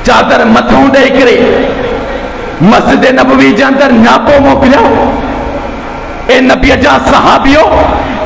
चादर मथों दे करे मस्जिद नबवी जे अंदर नापो मोकिलियो। ए नबी जा सहाबियो,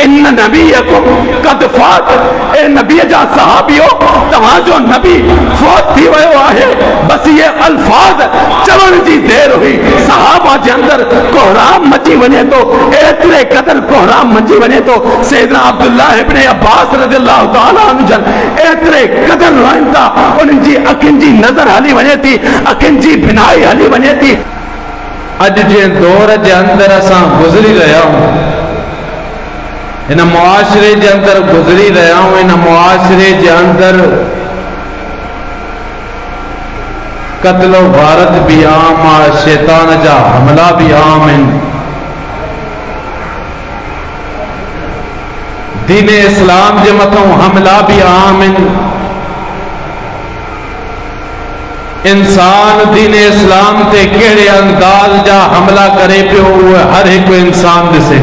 इन नबीयकुम कद फात, ए नबी जा सहाबियो तवाजो नबी फौत थी वयो आहे। बस ये अल्फाज चवण जी देर हुई, सहाबा जे अंदर कोहराम मची वने तो, एतरे कदर कोहराम मची वने तो सैयदना अब्दुल्लाह इब्न अब्बास रज़ियल्लाहु तआला अन्हु जन एतरे कदर रहन था, उन जी अखिन जी नजर हली वने थी, अखिन जी बिनाई हली वने थी। अज जे दौर जे अंदर असां गुजरी रहा हूं, इन मुआशरे जे अंदर गुजरी रहा हूं, इन मुआशरे जे अंदर कत्लो भारत भी आम आ, शैतान जा हमला भी आम हैं, दीन इस्लाम जे मथों हमला भी आम हैं। इंसान दीन इस्लाम ते केड़े अंदाज जा हमला करे पियो हर एक इंसान दिसे।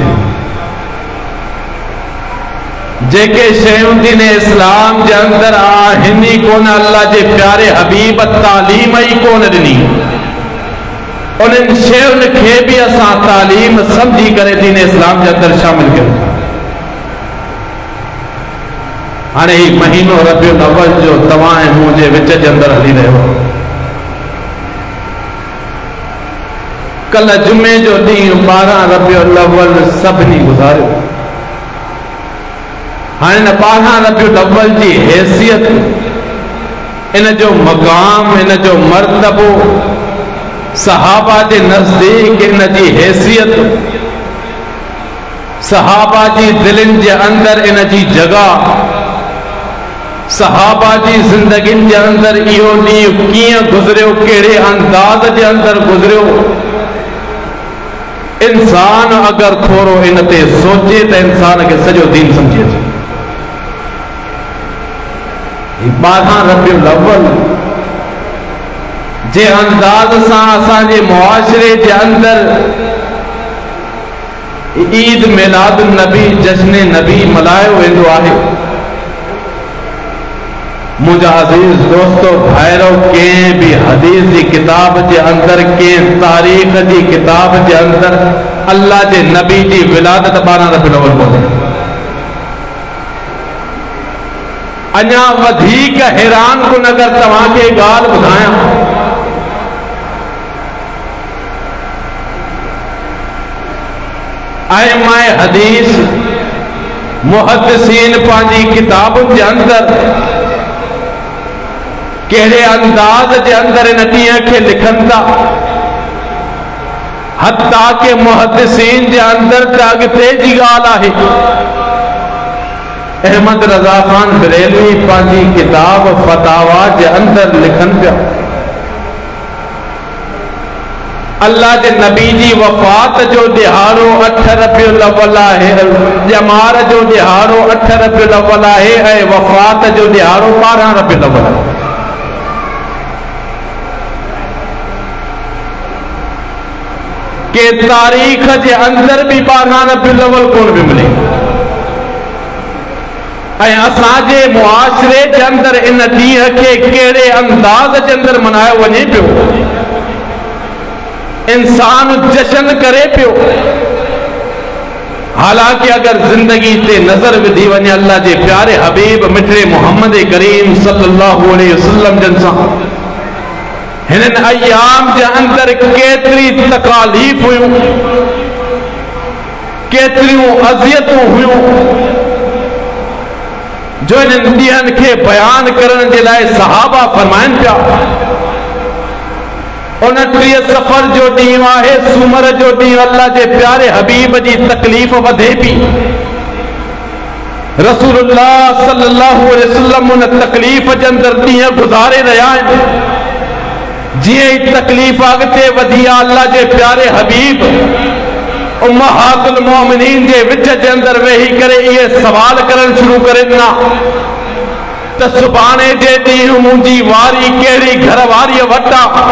जेके शयूं दीन इस्लाम जे अंदर आहिनी कोन, अल्लाह जे प्यारे हबीब तालीम ही कोन ॾिनी, उन शयुनि खे भी असां तालीम समझी करे दीन इस्लाम जे अंदर शामिल कयूं। हाणे ही महीनो रबिउल अव्वल जो तव्हां ऐं मूं जे विच जे अंदर हली रहियो। कल जुमे जो ॾींहुं 12 रबिउल अव्वल सभिनी गुज़ारियो। हाणे न 12 रबिउल अव्वल जी हैसियत, इन जो मकाम, इन जो मर्तबो, सहाबा जे नज़दीक इन जी हैसियत, सहाबा जी दिलनि जे अंदर इन जी जगह, सहाबा जी जिंदगियुनि जे अंदर इहो ॾींहुं कीअं गुज़रियो, कहिड़े अंदाज़ जे अंदर गुज़रियो। इंसान अगर थोरो इन ते सोचे तो इंसान के सजो दीन समझे। 12 रबिउल अव्वल जे अंदाज सां असांजे मुआशरे जे अंदर ईद मिलाद नबी, जश्न नबी मल्हायो वेंदो आहे। मुझा अजीज दोस्तों भाइरो, कंहिं भी हदीस की किताब के अंदर, कंहिं तारीख की किताब के अंदर अल्लाह के नबी की विलादत 12 रबिउल अव्वल कोन्हे। अञा वधीक हैरान कुन अगर तव्हांखे ॻाल्हि ॿुधायां, आइमाए हदीस मुहद्दिसीन पंहिंजी किताबुनि जे अंदर केड़े अंदाज के अंदर इन ॾींहं खे लिखन था, हत्ता के मुहद्दिसीन जे अंदर अॻिते जी ॻाल्हि आहे। अहमद रज़ा खान बरेलवी पंहिंजी किताब फतावा जे अंदर लिखन पिया, अल्लाह के नबी जी वफ़ात जो दिहाड़ो 8 रबिउल अव्वल आहे, ॼमार जो दिहाड़ो 8 रबिउल अव्वल आहे ऐं वफ़ात जो दिहाड़ो 12 रबिउल अव्वल आहे। के तारीख के अंदर भी 12 रबिउल अव्वल कोन भी मिले। असांजे मुआशरे के अंदर इन ॾींहं के केड़े अंदाज के अंदर मनायो वने पियो, इंसान जश्न करे पियो। हालांकि अगर जिंदगी ते नजर विधी वने अल्लाह के प्यारे हबीब मिठड़े मोहम्मद करीम सल्लल्लाहु अलैहि वसल्लम जन सां इन अयाम के अंदर केतरी तकालीफ हुयूं, केतरियूं अज़ियतूं हुयूं, जो इन ॾींहंनि खे बयान करण जे लाइ सहाबा फरमाइनि पिया। 29 सफ़र जो ॾींहुं आहे, सूमर जो ॾींहुं, अल्लाह जे प्यारे हबीब जी तकलीफ़ वधे पई। रसूलुल्लाह सल्लल्लाहु अलैहि वसल्लम उन तकलीफ़ जे अंदर ॾींहं गुज़ारे रहिया आहिनि। जीअं ई तकलीफ़ अॻिते वधी, अल्लाह जे प्यारे हबीब उम्महातुल मोमिनीन जे विच जे अंदर वेही करे इहे सवाल करण शुरू करे ॾिना त सुभाणे जे ॾींहुं मुंहिंजी वारी कहिड़ी घरवारीअ वटि आहे।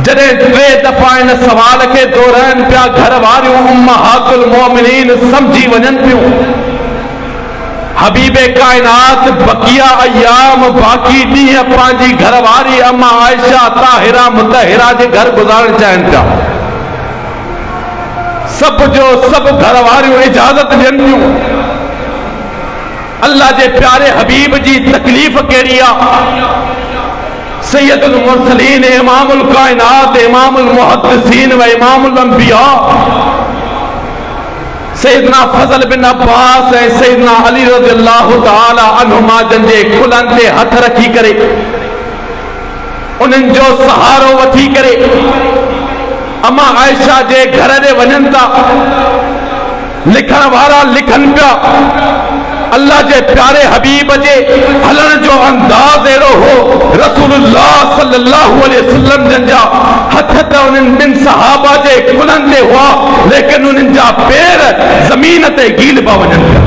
जॾहिं 3 दफ़ा इन सवाल के दोहराइनि पिया, घर वारियूं उम्महातुल मोमिनीन समझी वञनि पियूं हबीबे कायनात बकिया अयाम बाकी ॾींहं पंहिंजी घरवारी अम्मा आयशा ताहिरा मुतहिरा जे घर गुज़ारण चाहिनि पिया। सब जो सब घर वारियूं इजाज़त ॾियनि थियूं। अल्लाह जे प्यारे हबीब जी तकलीफ़ कहिड़ी आहे। सैयदुल मुरसलीन इमामुल कायनात इमामुल मुहद्दिसीन व इमामुल अंबिया सैयदना फज़ल बिन अब्बास ऐं सैयदना अली रज़ियल्लाहु तआला अन्हुमा जन जे कुलनि ते हथ रखी करे उन्हनि जो सहारो वठी करे अम्मा आयशा जे घर ॾे वञनि था। लिखण वारा लिखनि पिया अल्लाह जे प्यारे हबीब जे हलण जो अंदाज़ अहिड़ो हो। रसूलुल्लाह सल्लल्लाहु अलैहि वसल्लम जन जा हथ त उन्हनि ॿिनि सहाबा जे कुलनि ते हुआ, लेकिन उन्हनि जा पेर ज़मीन ते गील पिया वञनि पिया।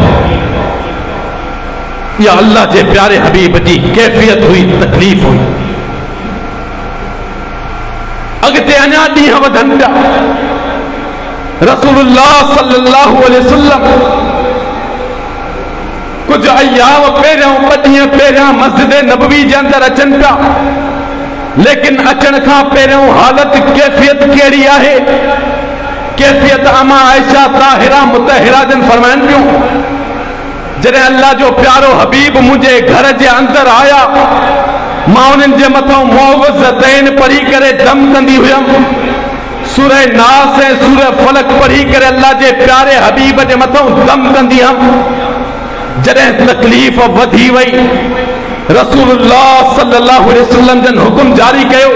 इहा अल्लाह जे प्यारे हबीब जी कैफ़ियत हुई, तकलीफ़ हुई। अॻिते अञा ॾींहं वधनि पिया। रसूलुल्लाह सल्लल्लाहु अलैहि वसल्लम कुछ अयाम पहिरियों 2 ॾींहं पहिरियां मस्जिद नबवी जे अंदरि अचनि पिया, लेकिन अचण खां पहिरियों हालत कैफ़ियत कहिड़ी आहे। कैफ़ियत अम्मा आयशा ताहिरा मुतहिरा जन फरमाइनि पियूं, जॾहिं अल्लाह जो प्यारो हबीब मुंहिंजे घर जे अंदरि आया, मां उन्हनि जे मथां मुअव्विज़तैन पढ़ी करे दम कंदी हुयमि। सूरह नास ऐं सूरह फलक पढ़ी करे अल्लाह जे प्यारे हबीब जे मथां दम कंदी हुयमि। जॾहिं तकलीफ़ वधी वई, रसूलुल्लाह सल्लल्लाहु अलैहि वसल्लम जन हुकुम जारी कयो,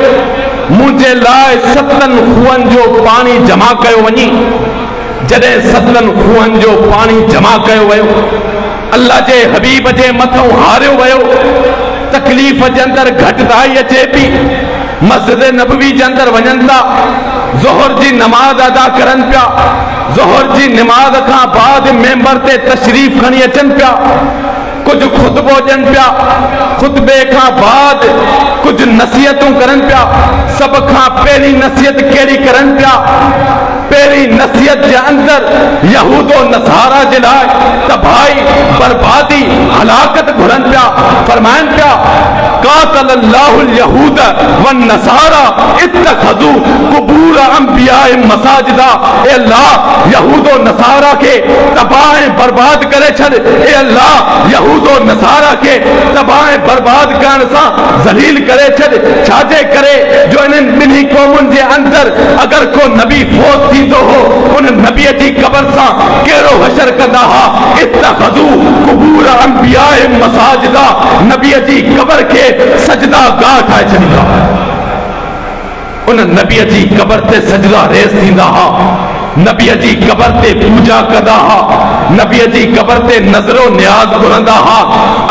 मुंहिंजे लाइ 7 खूहनि जो पाणी जमा कयो वञी। जॾहिं 7 खूहनि जो पाणी जमा कयो वियो, अल्लाह जे हबीब जे मथां हारियो वियो। तकलीफ़ जे अंदरि घटिताई अचे पई। मस्जिद नबवी जे अंदरि वञनि था, ज़ोहर जी नमाज अदा करनि पिया। ज़ोहर जी नमाज खां बाद मेंबर ते तशरीफ़ खणी अचनि पिया, कुछ खुतबो ॾियनि पिया। खुतबे खां बाद कुछ नसीहतूं करनि पिया। सभ खां पहिरीं नसीहत कहिड़ी करनि पिया? पहिरीं नसीहत जे अंदरि यहूदो नसारा जे लाइ तबाही बर्बादी हलाकत घुरनि पिया। फरमाइनि पिया, कातलल्लाहुल यहूद वन नसारा इत्तखज़ू कुबूर अंबियाए मसाजिदा। ए अल्लाह, यहूदो नसारा के तबाह बर्बाद करे छॾ। ए अल्लाह, यहूदो नसारा के तबाह बर्बाद करण सां ज़लील करे छॾ। छाजे करे? जो इन्हनि ॿिन्ही क़ौमुनि जे अंदरि अगरि को नबी फौत थींदो हो, उन नबीअ जी क़बर सां कहिड़ो हशर कंदा हा। इत्तखज़ू कुबूर अंबियाए मसाजिदा, नबीअ जी क़बर के सजदा गाह ठाहे छॾींदा। उन नबीअ जी क़बर ते सजदा रेज़ थींदा हा। नबीअ जी क़बर ते पूजा कंदा हा। नबीअ जी क़बर ते नज़रो नियाज़ घुरंदा हा।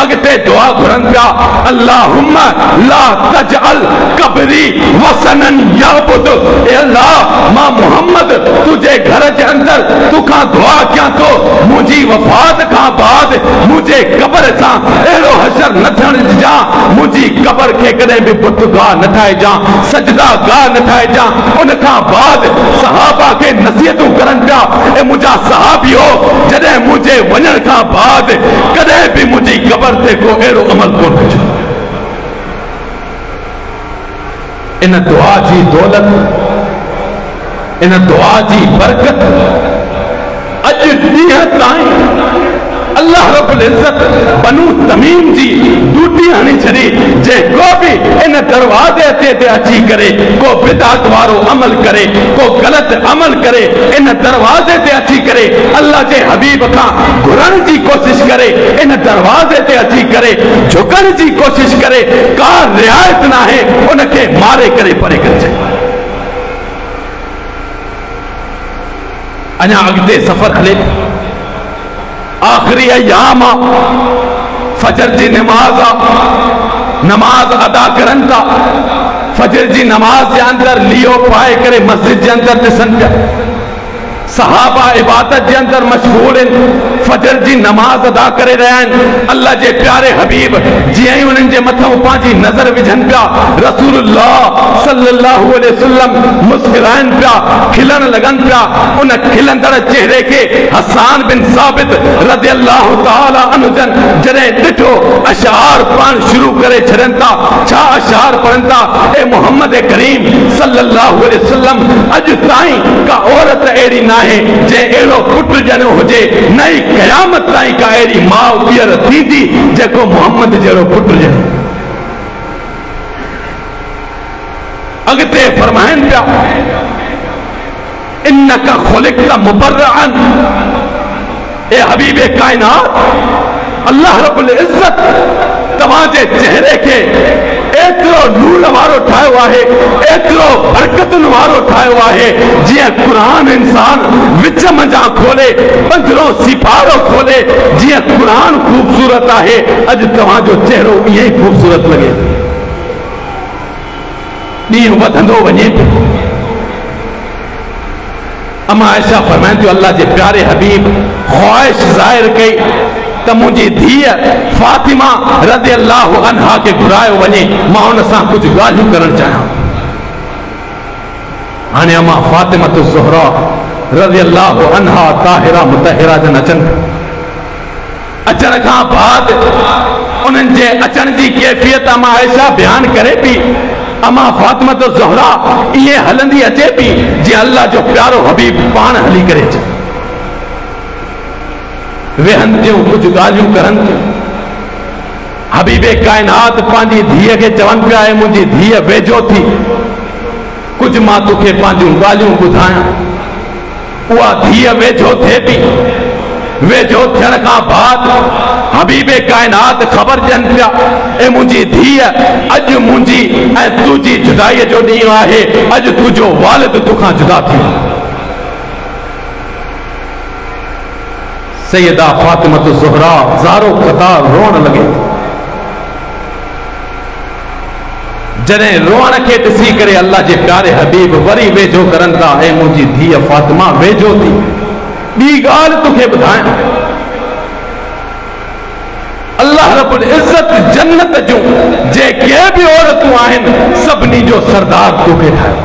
अॻिते दुआ घुरनि पिया, अल्लाहुम्मा ला तजअल क़बरी वसनन याबुद। ए अल्लाह, मां मोहम्मद तुझे घर जे अंदरि तोखां दुआ कयां थो, मुंहिंजी वफ़ात खां बाद मुंहिंजे क़बर सां अहिड़ो हशर न थियण ॾिजां। मुंहिंजी क़बर खे कॾहिं बि बुतगाह न ठाहिजां, सजदा गाह न ठाहिजां। उन खां बाद सहाबा खे नसीहतूं करनि पिया, ऐं मुंहिंजा सहाबियो, जॾहिं मुंहिंजे वञण खां बाद कॾहिं बि मुंहिंजी क़बर ते को अहिड़ो अमल कोन कजो। इन दुआ जी दौलत, इन दुआ जी बरकत अॼु ॾींहं ताईं अल्लाह रब्बुल इज़्ज़त बनु तमीम जी डूटी हणी छॾी। जेको बि इन दरवाज़े ते अची करे को बिदात वारो अमल करे, को ग़लत अमल करे, इन दरवाज़े ते अची करे अल्लाह जे हबीब खां घुरण जी कोशिश करे, इन दरवाज़े ते अची करे झुकण जी कोशिश करे, का रिआयत न आहे, उनखे मारे करे परे करे। अञा अॻिते सफ़र हले। आखिरी अयाम फजर जी नमाज, नमाज अदा करनि था। फजर जी नमाज जे अंदरि लियो पाए करे मस्जिद जे अंदरि ॾिसनि पिया। सहाबा इबादत के अंदर मशगूल फजर की नमाज अदा करे रहा है। अल्लाह के प्यारे हबीब जिया ही उन्हनि जे मथां पंहिंजी नज़र विझनि पिया, रसूलुल्लाह सल्लल्लाहु अलैहि वसल्लम मुस्कुराइनि पिया, खिलन लगनि पिया। उन खिलंदड़ चेहरे के हसान बिन साबित रज़ियल्लाहु ताला अन्हु जॾहिं ॾिठो अशआर पढ़ण शुरू करे छॾनि था। छा अशआर पढ़नि था? ए मोहम्मद करीम सल्लल्लाहु अलैहि वसल्लम, अॼु ताईं का औरत अहिड़ी न आहे जे अहिड़ो पुट ॼणो हुजे, नई क़यामत ताईं का अहिड़ी माउ पीअर थींदी जेको मोहम्मद जहिड़ो पुट ॼणे। अॻिते फरमाइनि पिया, इन्नका खुलिक़्ता मुबर्रअन, ए हबीबे कायनात, अल्लाह रब्बुल इज्जत तव्हांजे चेहरे के एतिरो नूर वारो ठाहियो आहे, एतिरो बरकतुनि वारो ठाहियो आहे, जीअं क़ुरान इंसान विच मंझां खोले, पंजरो सिपारो खोले, जीअं क़ुरान ख़ूबसूरत आहे, अॼु तव्हांजो चेहरो ईअं ई ख़ूबसूरत लॻे। ॾींहुं वधंदो वञे पियो। अमा आयशा फरमाइनि थियूं, अल्लाह जे प्यारे हबीब ख्वाहिश ज़ाहिर कई त मुंहिंजी धीअ फातिमा रज़ियल्लाहु अन्हा खे घुरायो वञे, मां हुन सां कुझु ॻाल्हियूं करणु चाहियां। हाणे अमा फातिमा ज़ुहरा रज़ियल्लाहु अन्हा ताहिरा मुतहिरा जन अचनि। अचण खां बाद उन्हनि जे अचण जी कैफ़ियत अमा आयशा बयान करे पई। अमा फातिमा ज़ुहरा ईअं हलंदी अचे पई जीअं अल्लाह जो प्यारो हबीब पाण हली करे अचे। वेहन थियूं, कुछ ॻाल्हियूं करनि थियूं। हबीबे कायनात पंहिंजी धीअ खे चवनि पिया, आहे मुंहिंजी धीअ वेझो थी, कुझु मां तोखे पंहिंजूं ॻाल्हियूं ॿुधायां। उहा धीअ वेझो थिए थी। वेझो थियण खां बाद हबीबे कायनात ख़बर ॾियनि पिया, ए मुंहिंजी धीअ, अॼु मुंहिंजी ऐं तुंहिंजी जुदाईअ जो ॾींहुं आहे, अॼु तुंहिंजो वालिद तोखां जुदा थी वियो। सैयदा फातिमा ज़ुहरा ज़ारो क़तार रोअण लॻे। जॾहिं रोअण खे ॾिसी करे अल्लाह जे प्यारे हबीब वरी वेझो करनि था, ऐं मुंहिंजी धीअ फातिमा वेझो थी, ॿी ॻाल्हि तोखे ॿुधायां। अल्लाह रब्बुल इज्जत जन्नत जूं जेके बि औरतूं आहिनि, सभिनी जो सरदार तोखे ठाहियो।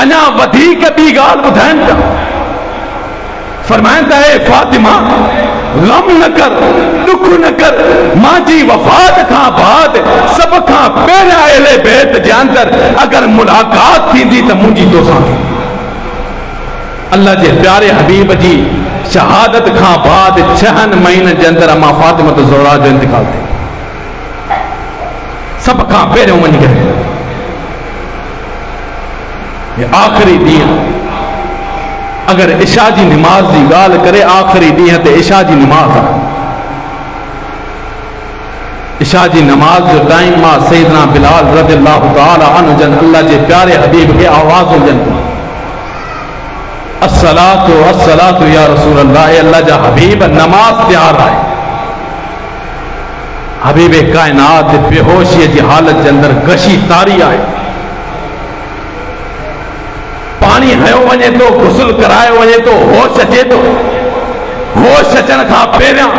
अञा वधीक ॿी ॻाल्हि ॿुधाइनि था। फरमाइनि था, ए फातिमा, गम न कर, दुख न कर, मांजी वफात खां बाद सब खां पहिरियां अहले बैत जे अंदर अगर मुलाकात थींदी त मुंहिंजी तोसां। अल्लाह जे प्यारे हबीब जी शहादत खां बाद 6 महीननि जे अंदर अमा फातिमा ज़ुहरा जो इंतकाल थियो। सब खां पहिरियों वञी करे आख़िरी ॾींहुं, अगर इशा जी नमाज की गाल करे, आखिरी ॾींहं ते इशा जी नमाज आहे। इशा जी नमाज जो टाइम मां सैयदना बिलाल रज़ियल्लाहु ताला अन्हु जन अल्लाह के प्यारे हबीब के आवाज़ हुजनि, अस्सलातु अस्सलातु या रसूल अल्लाह, अल्लाह जा हबीब नमाज तैयार है। हबीबे कायनात बेहोशी की हालत के अंदर गशी तारी है। पानी हयो वञे तो, गुस्ल करायो वञे तो, होश अचे तो। होश अचण खां पहिरियों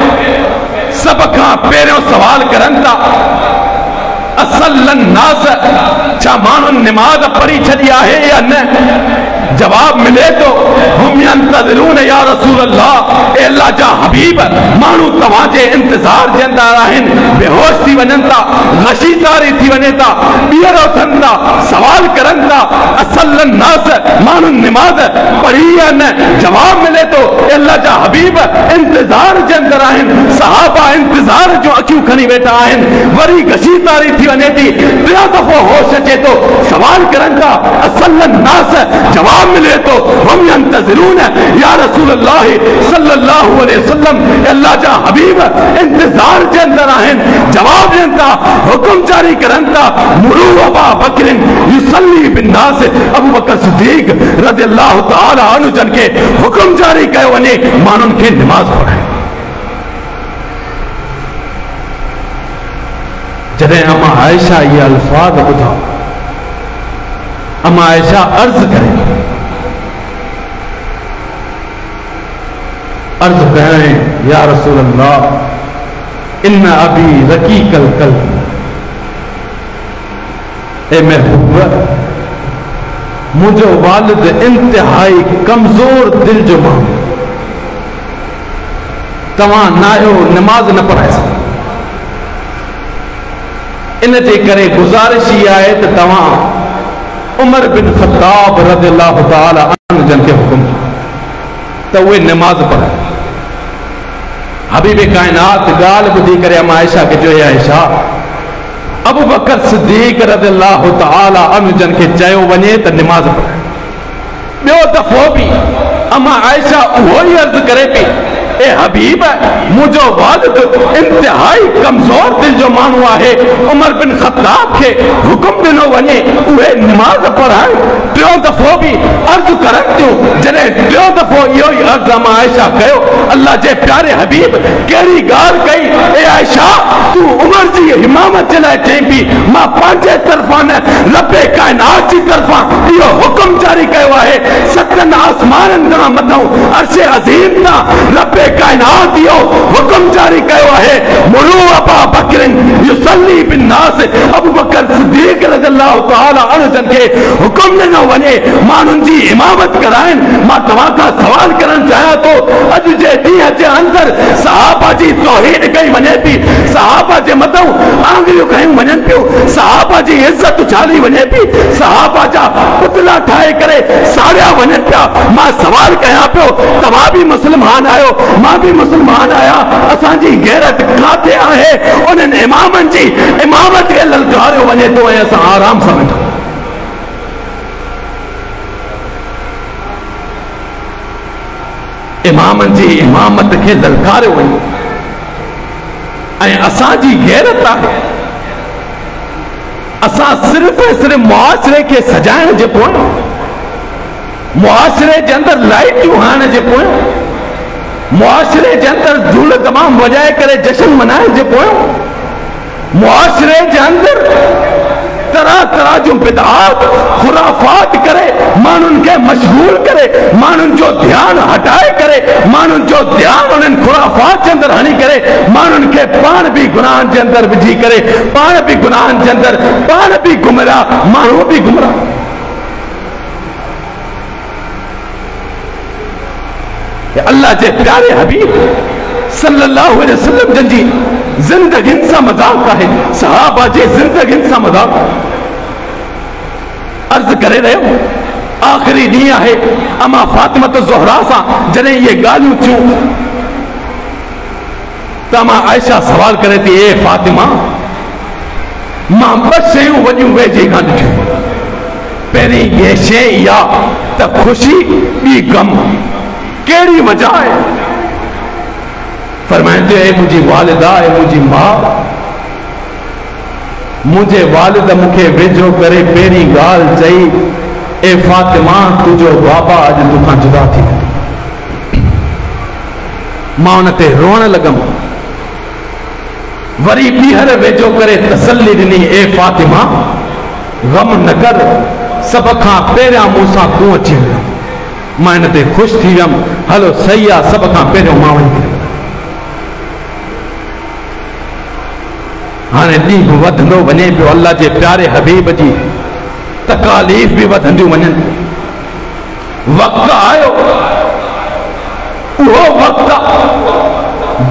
सब खां पहिरियों सवाल करनि था, असलन नास, छा माण्हुनि निमाज़ पढ़ी छॾी आहे या न? जवाब मिले तो, हम यंतज़िरून या रसूल अल्लाह, ए अल्लाह जा हबीब, माण्हू तव्हांजे इंतज़ार जे अंदर आहिनि, बेहोश थी वञनि था, गशी तारी थी वञे था, ॿीहर उथनि था, सवाल करनि था, असलन नास, माण्हुनि निमाज़ पढ़ी या न? जवाब मिले तो, ए अल्लाह जा हबीब इंतज़ार जे अंदर आहिनि, सहाबा इंतज़ार जो अखियूं खणी वेठा आहिनि। वरी गशी तारी थी वञे थी, ॿियो दफ़ो होश अचे तो, सवाल करनि था, असलन नास, जवाब मिले तो, हम यंतज़िरून या रसूल अल्लाह सल्लल्लाहु अलैहि वसल्लम, अल्लाह जा हबीब इंतजार के अंदर आहिनि। जवाब ॾियनि था, हुक्म जारी करनि था, मुरू अबा बकरिन युसल्ली बिन्नास, अबू बकर सिद्दीक रज़ियल्लाहु ताला अन्हु जन के हुक्म जारी कयो वञे, माण्हुनि खे नमाज़ पढ़ाए। जॾहिं अमा आयशा ये अल्फाज ॿुधा, अमा आयशा अर्ज़ करे, अर्ज करें या रसूल अल्लाह, इन्ना अबी रकीकल कल्ब, ए महबूब मुझो वालिद इंतहाई कमजोर दिल जो माण्हू, तव्हां नायो नमाज न पढ़ाए सघो। इन जे करे गुज़ारिश ई आहे त तव्हां उमर बिन ख़त्ताब रज़ियल्लाहु ताला अन्हु जन खे हुकुम त उहे नमाज पढ़नि। हबीब कायनात ॻाल्हि ॿुधी करे अम्मा आयशा खे चयो, आयशा अबू बकर सिद्दीक़ रज़ियल्लाहु ताला अन्हु जन खे चयो वञे त नमाज पढ़नि। ॿियो दफ़ो बि अम्मा आयशा उहो ई अर्ज़ करे पई, ए हबीब मुझो वालिद इंतहाई कमजोर दिल जो माण्हू आहे, उमर बिन ख़त्ताब खे हुकुम ॾिनो वञे उहे नमाज पढ़ाए। टियों दफ़ो बि अर्ज़ करनि थियूं, जॾहिं टियों दफ़ो इहो ई अर्ज़ अम्मा आयशा कयो, अल्लाह जे प्यारे हबीब कहिड़ी ॻाल्हि कई, ए आयशा तूं उमर जी इमामत जे लाइ चई पई, मां पंहिंजे तरफ़ां न रब्बे कायनात जी तरफ़ां इहो हुकुम जारी कयो आहे, सतनि आसमाननि खां मथां अर्शे अज़ीम तां रब्बे कायनात इहो हुकुम जारी कयो आहे, मुरू अबा बकरिन युसल्ली बिन नास, अबू बकर सिद्दीक़ रज़ियल्लाहु ताला अन्हु जन खे हुकुम ॾिनो वञे माण्हुनि जी इमामत कराइनि। मां तव्हां खां सवाल करणु चाहियां थो, अॼु जे ॾींहं जे अंदरि सहाबा जी तौहीन कई वञे थी, सहाबा जे मथां आंगुरियूं खयूं वञनि पियूं, सहाबा जी इज़त उछाली वञे थी, सहाबा जा पुतला ठाहे करे साड़िया वञनि पिया। मां सवाल कयां पियो, तव्हां बि मुस्लमान आहियो, मां बि मुस्लमान आहियां, असांजी गैरत किथे आहे? उन्हनि इमामनि जी इमामत खे ललकारियो वञे थो ऐं असां आराम सां वेठो। इमामनि जी इमामत खे ललकारियो वञे ऐं असांजी गैरत आहे, असां सिर्फ़ ऐं सिर्फ़ मुआशरे खे सजाइण जे पोयां, मुआशरे जे अंदरि लाइटियूं हणण जे पोयां, मुआशरे जे अंदरि धूल तमाम वॼाए करे जश्न मनाइण जे पोयां, मुआशरे जे अंदरि तरह तरह जूं बिदआत खुराफात करे माण्हुनि खे मशगूल करे, माण्हुनि जो ध्यानु हटाए करे, माण्हुनि जो ध्यानु उन्हनि खुराफात जे अंदरि हणी करे, माण्हुनि खे पाण बि गुनाहनि जे अंदरि विझी करे, पाण बि गुनाहनि जे अंदरि पाण बि गुमराह, माण्हू बि गुमराह। अल्लाह जे प्यारे हबीब सल्लल्लाहु अलैहि वसल्लम जन जी जिंदगियुनि सां मज़ाक आहे, सहाबा जी जिंदगियुनि सां मज़ाक। अर्ज़ करे रहियो, आख़िरी ॾींहुं आहे, अम्मा फातिमा ज़हरा सां जॾहिं इहे ॻाल्हियूं थियूं त अम्मा आयशा सवाल करे थी, ए फातिमा मां ॿ शयूं वॾियूं वेझे खां ॾिठियूं, पहिरीं इहे शइ इहा त ख़ुशी ॿी गम, कहिड़ी वजह आहे? फरमाइंदे, ए मुंहिंजी वालिदा, ए मुंहिंजी माउ, मुंहिंजे वालिद मूंखे वेझो करे पहिरीं ॻाल्हि चई, ए फातिमा तुंहिंजो बाबा अॼु तोखां जुदा थी वेंदो। मां उन ते रोअण लॻमि। वरी ॿीहर वेझो करे तसल्ली ॾिनी, ए फातिमा गम न कर, सभ खां पहिरियां मूंसां तूं अची वियो। मां इन ते ख़ुशि थी वियुमि, हलो सही आहे, सभ खां पहिरियों मां वञी करे। हाणे ॾींहुं वधंदो वञे पियो, अल्लाह जे प्यारे हबीब जी तकालीफ़ बि वधंदियूं वञनि। वक़्तु आयो, उहो वक़्तु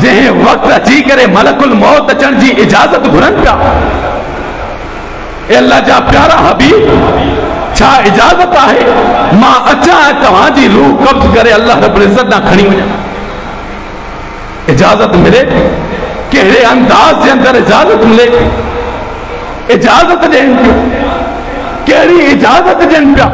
जंहिं वक़्तु अची करे मलकुल मौत अचण जी इजाज़त घुरनि पिया। अल्लाह जा प्यारा हबीब, छा इजाज़त आहे मां अचां ऐं तव्हांजी रूह कब्ज़ करे अल्लाह रब्बुल इज़्ज़त ॾांहुं खणी वञां? इजाज़त मिले? कहिड़े अंदाज़ जे अंदरि इजाज़त मिले? इजाज़त ॾियनि पियो, कहिड़ी इजाज़त ॾियनि पिया?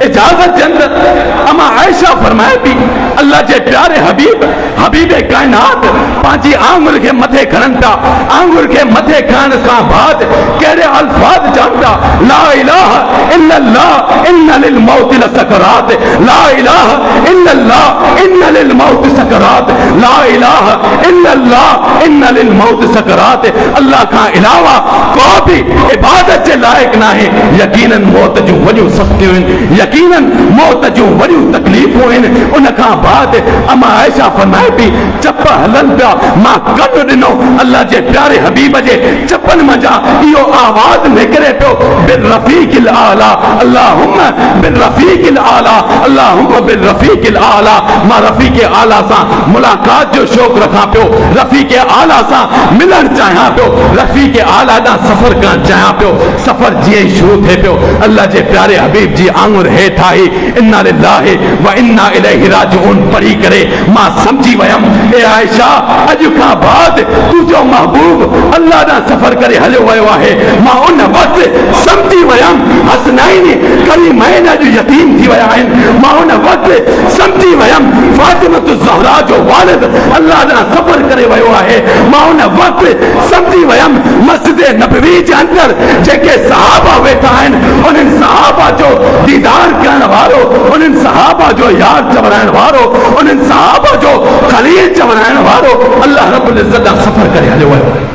इजाज़त जे अंदरि अम्मा आयशा फरमाए थी, अल्लाह जे प्यारे हबीब हबीब कायनात पंहिंजी आंगुर खे मथे खणनि था। आंगुर खे मथे खणण खां बाद कहिड़े अल्फाज़ चवनि था, ला इलाहा इल्लल्लाह इन्न लिल मौत लसकरात, ला इलाहा इल्लल्लाह इन्न लिल मौत सकरात, ला इलाहा इल्लल्लाह इन्न लिल मौत सकरात। अल्लाह खां अलावा को बि इबादत जे लाइक़ नाहे। यकीनन मौत जूं वॾियूं सख़्तियूं आहिनि, यकीनन मौत जूं वड़ियूं तकलीफ़ूं आहिनि। उन खां बाद अमा आयशा फरमाए थी चप हलन पिया, मां कन ॾिनो अल्लाह जे प्यारे हबीब जे चपन मंझा इहो आवाज़ निकिरे पियो, बिल रफ़ीक़िल आला अल्लाहुम्मा बिल रफ़ीक़िल आला अल्लाहुम्मा बिल रफ़ीक़िल आला। मां रफ़ीक़ आला सां मुलाक़ात जो शौक़ रखां पियो, रफ़ीक़ आला सां मिलण चाहियां पियो, रफ़ीक़ आला ॾांहुं सफ़र करणु चाहियां पियो। सफ़र जीअं ई शुरू थिए पियो, अल्लाह जे प्यारे हबीब जी आंगुर हेठि आई इन्ना लिल्लाहि व इन्ना इलैहि राजिऊन पढ़ी करे मां समझी वयमि ए आयशा अॼु खां बाद तुंहिंजो महबूब अल्लाह ॾांहुं सफ़र करे हलियो वियो आहे। मां उन वक़्तु समझी वयमि हसनैन करीमैन अॼु यतीम थी विया आहिनि। मां उन वक़्तु समझी वयमि फातिमतु ज़हरा जो वालिद अल्लाह ॾांहुं सफ़र करे वियो आहे। मां उन वक़्तु समझी वयमि मस्जिद नबवी जे अंदरि जेके सहाबा वेठा आहिनि उन्हनि सहाबा जो दीदार करण वारो, उन्हनि सहाबा जो याद चवराइण वारो, उन्हनि सहाबा जो खलील चवराइण वारो अल्लाह रब्बुल इज़्ज़त ॾांहुं सफ़र करे हलियो वियो आहे।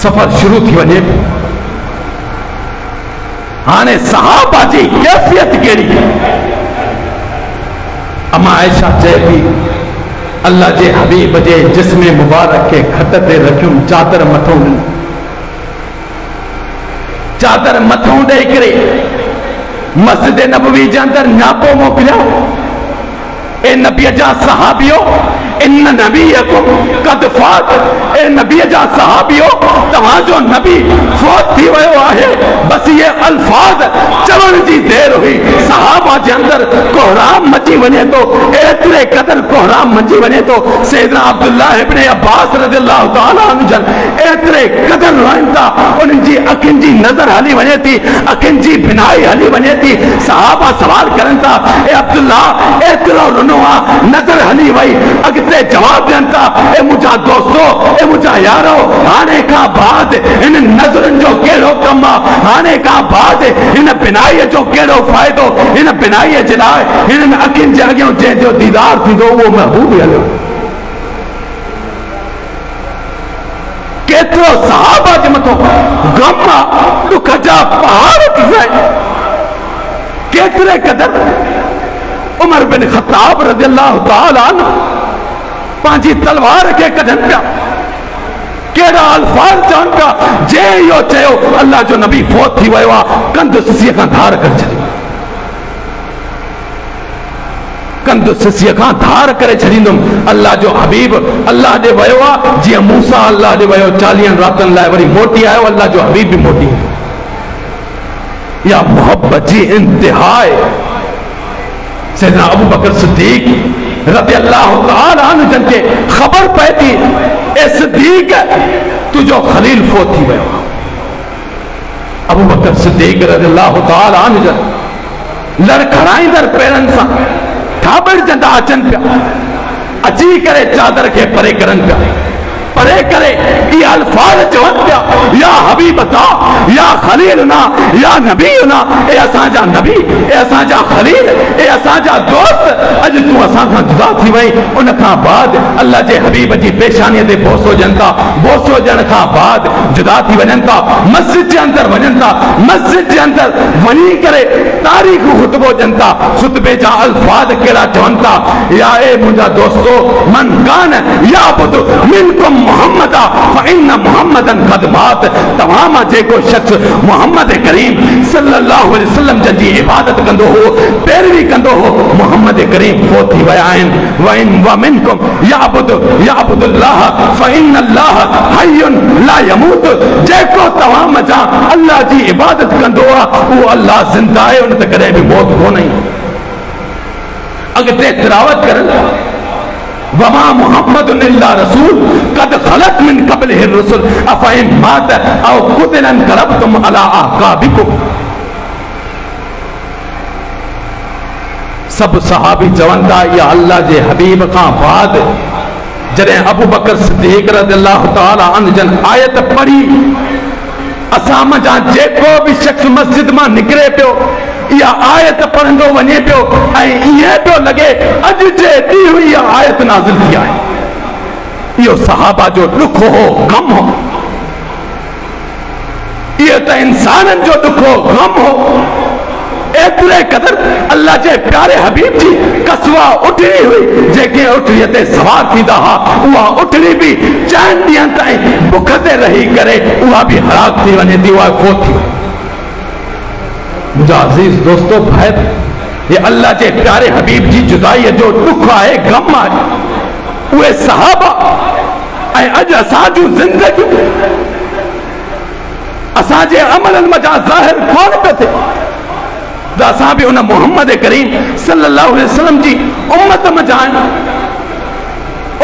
सफ़र शुरू थी वञे, हाणे सहाबा जी कैफियत कहिड़ी? अमा आयशा चए थी अल्लाह जे हबीब जे जिस्म मुबारक के खट ते रखियूं, चादर मथों ॾिनी, चादर मथों ॾेई करे मस्जिद नबवी जे अंदरि न्यापो मोकिलिया। ए नबी जा सहाबियो इन नबीयकुम कद फात, ए नबी जा सहाबियो तव्हांजो नबी फौत थी वियो आहे। बस ये अल्फाज चवण जी देर हुई, सहाबा जे अंदरि कोहराम मची वञे तो, एतिरे क़दर कोहराम मची वञे तो। सैयदना अब्दुल्लाह इब्न अब्बास रज़ियल्लाहु तआला अन्हु जन एतिरे क़दर रोइनि था, उन्हनि जी अखियुनि जी नज़र हली वञे थी, अखियुनि जी बिनाई हली वञे थी। सहाबा सवाल करनि था ए अब्दुल्लाह एतिरो रुनो आहे, नज़र हली वई। अॻिते जवाब ॾियनि था ए मुंहिंजा दोस्तो, ए मुंहिंजा यारो, हाणे खां बाद इन नज़रुनि जो कहिड़ो कमु आहे? हाणे खां बाद हिन बिनाईअ जो कहिड़ो फ़ाइदो? हिन बिनाईअ जे लाइ हिननि अखियुनि जे अॻियां जंहिंजो दीदार थींदो उहो महबूब हलियो। केतिरो सहाबा जे मथां गम आहे, दुख जा पहाड़ पिसाइनि। केतिरे क़दर उमर बिन ख़त्ताब रज़ियल्लाहु तआला अन्हु पंहिंजी तलवार खे कढनि पिया, कहिड़ा अल्फाज चवनि पिया। जे इहो चयो अल्लाह जो नबी फौत थी वियो आहे, कंध सिसीअ खां धार करे छॾियो, कंध सिसीअ खां धार करे छॾींदुमि। अल्लाह जो हबीब अल्लाह ॾे वियो आहे, जीअं मूसा अल्लाह ॾे वियो 40 रातनि लाइ, वरी मोटी आयो, अल्लाह जो हबीब बि मोटी। या मोहब्बत जी इंतिहा आहे। सैयदना अबू बकर सिद्दीक रज़ियल्लाहु तआला अन्हु जन खे ख़बर पए थी ए सिद्दीक तुंहिंजो खलील फौत थी वियो। अबू बकर सिद्दीक रज़ियल्लाहु तआला अन्हु जन लड़खड़ाईंदड़ पेरनि सां थाबड़जंदा अचनि पिया, अची करे चादर खे परे करनि पिया, परे करे ये अल्फाज चवनि पिया या हबीबता या खलीलना या नबीना, ए असांजा नबी, ए असांजा खलील, ए असांजा दोस्त, अॼु तूं असां खां जुदा थी वई। उन खां बाद अल्लाह जे हबीब जी पेशानीअ ते बोसो ॾियनि था, बोसो ॾियण खां बाद जुदा थी वञनि था, मस्जिद जे अंदरि वञनि था, मस्जिद जे अंदरि वञी करे तारीख़ खुतबो ॾियनि था। खुतबे जा अल्फाज कहिड़ा चवनि था, या ए मुंहिंजा दोस्तो मन कान याबुद मिनकुम मुहम्मदा फ़इन्न मुहम्मदन क़द मात, तव्हां मां जेको शख़्स मुहम्मद करीम सल्लल्लाहु अलैहि वसल्लम जी इबादत कंदो हो, पैरवी कंदो हो, मुहम्मद करीम फौत थी विया आहिनि। वइन व मिनकुम याबुदुल्लाह फ़इन्नल्लाह हय्युन ला यमूत, जेको तव्हां मज़ा अल्लाह जी इबादत कंदो आहे उहो अल्लाह ज़िंदा आहे, उन ते कॾहिं बि मौत कोन्हे। अॻिते तिलावत करनि वमा मुहम्मदुन इल्ला रसूल कद खलत मिन क़ब्लिहि रुसुल अफ़इन मात औ कुतिला इंक़लबतुम अला अअक़ाबिकुम। सब सहाबी चवनि था या अल्लाह जे हबीब खां बाद जॾहिं अबू बकर सिद्दीक़ रज़ियल्लाहु तआला अन्हु जन आयत पढ़ी, असां मज़ा जेको भी शख़्स मस्जिद मां निकिरे पियो इहा आयत पढ़ंदो वञे पियो ऐं ईअं पियो लॻे अॼु जे ॾींहुं इहा आयत नाज़िल थी आहे। इहो सहाबा जो ॾुख हो, गम हो। इहे त इंसानन जो दुख हो गम हो एतरे कदर अल्लाह जे प्यारे हबीब जी कसवा उठड़ी हुई जेके उठड़ी ते सवार थींदा हा उहा उठड़ी भी 4 ॾींहं ताईं बुख ते रही करे उहा भी हलाक थी वञे थी, उहा फोत थी। मुंहिंजा अज़ीज़ दोस्तो भाइर, ये अल्लाह जे प्यारे हबीब जी जुदाई जो दुख आहे, गम आहे, उहे सहाबा ऐं अॼु असांजूं ज़िंदगियूं असांजे अमलनि मज़ा ज़ाहिर कोन पियो थिए त असां बि उन मोहम्मद करीम सल्लल्लाहु अलैहि वसल्लम जी उम्मत मज़ा आहियूं,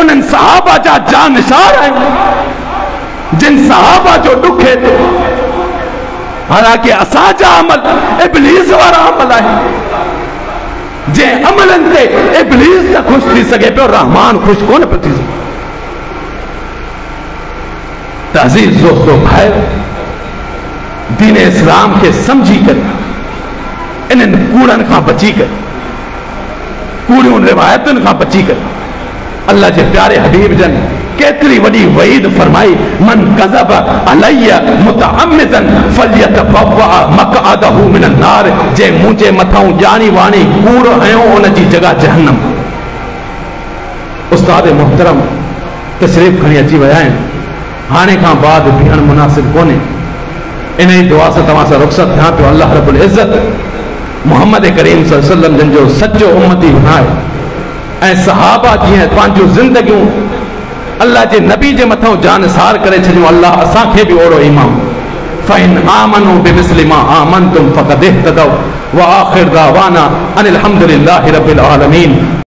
उन्हनि सहाबा जा जानिसार आहियूं जिन सहाबा जो ॾुख थिए। हालांकि असांजा अमल इब्लीस वारा अमल आहिनि, जंहिं अमलनि ते इब्लीस त ख़ुशि थी सघे पियो, रहमान ख़ुशि कोन पियो थी सघे। त अज़ीज़ दोस्तो भाई, दीन इस्लाम के समझी कर इन्हनि कूड़नि खां बची कर, कूड़ियूं रिवायतुनि खां बची कर अल्लाह जे प्यारे हबीब जन केतरी वडी वईद फरमाई, मन कज़ब अलैया मुतअम्मिदन फलयतबव्वा मक़अदहु मिनन नार, जे मुझे मथां जानी वाणी कूड़ हयो उन जी जगह जहन्नम। उस्ताद मोहतरम तशरीफ खणी अची विया आहिनि, हाणे खां बाद बीहण मुनासिब कोन्हे, इन ही दुआ से तव्हां सां रुख़सत थियां पियो। अल्लाह रब्बुल इज़्ज़त मोहम्मद करीम सल्लल्लाहु अलैहि वसल्लम जो सच्चो उम्मती बणाए ऐं सहाबा जीअं पंहिंजूं ज़िंदगियूं अल्लाह जे नबी जे मथां जानसार करे छॾियूं। अल्लाह असांखे बि ओड़ो ईमान फ़इन आमनू बिमिस्लि मा आमनतुम फ़क़द इह्तदव व आख़िर दावाना अनिल हम्दुलिल्लाहि रब्बिल आलमीन।